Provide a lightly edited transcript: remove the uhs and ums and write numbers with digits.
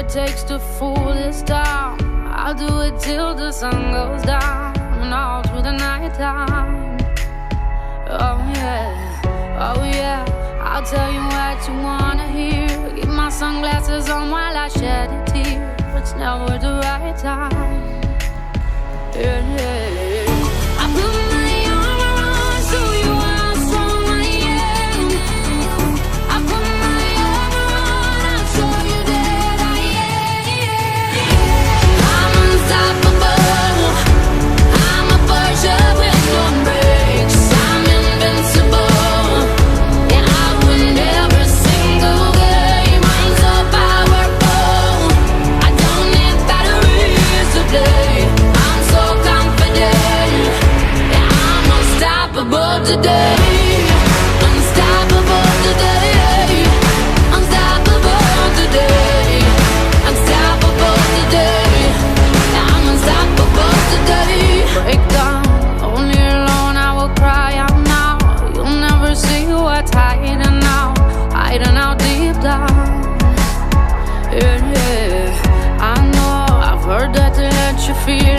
it takes to fool this town. I'll do it till the sun goes down and all through the night time. Oh yeah, I'll tell you what you wanna hear. Keep my sunglasses on while I shed a tear. It's never the right time. Yeah. I put my armor on so you know how strong I am. I put my armor on, I'll show you that I am. I'm unstoppable. I'm a Porsche with no brakes. I'm invincible. Yeah, I win every single game. I'm so powerful. I don't need batteries to play. I'm so confident. Yeah, I'm unstoppable today. Unstoppable today. Unstoppable today. Unstoppable today. Yeah, I'm unstoppable today. Break down, only alone I will cry out now. You'll never see what's hiding out deep down. Yeah, I know I've heard that to let you feel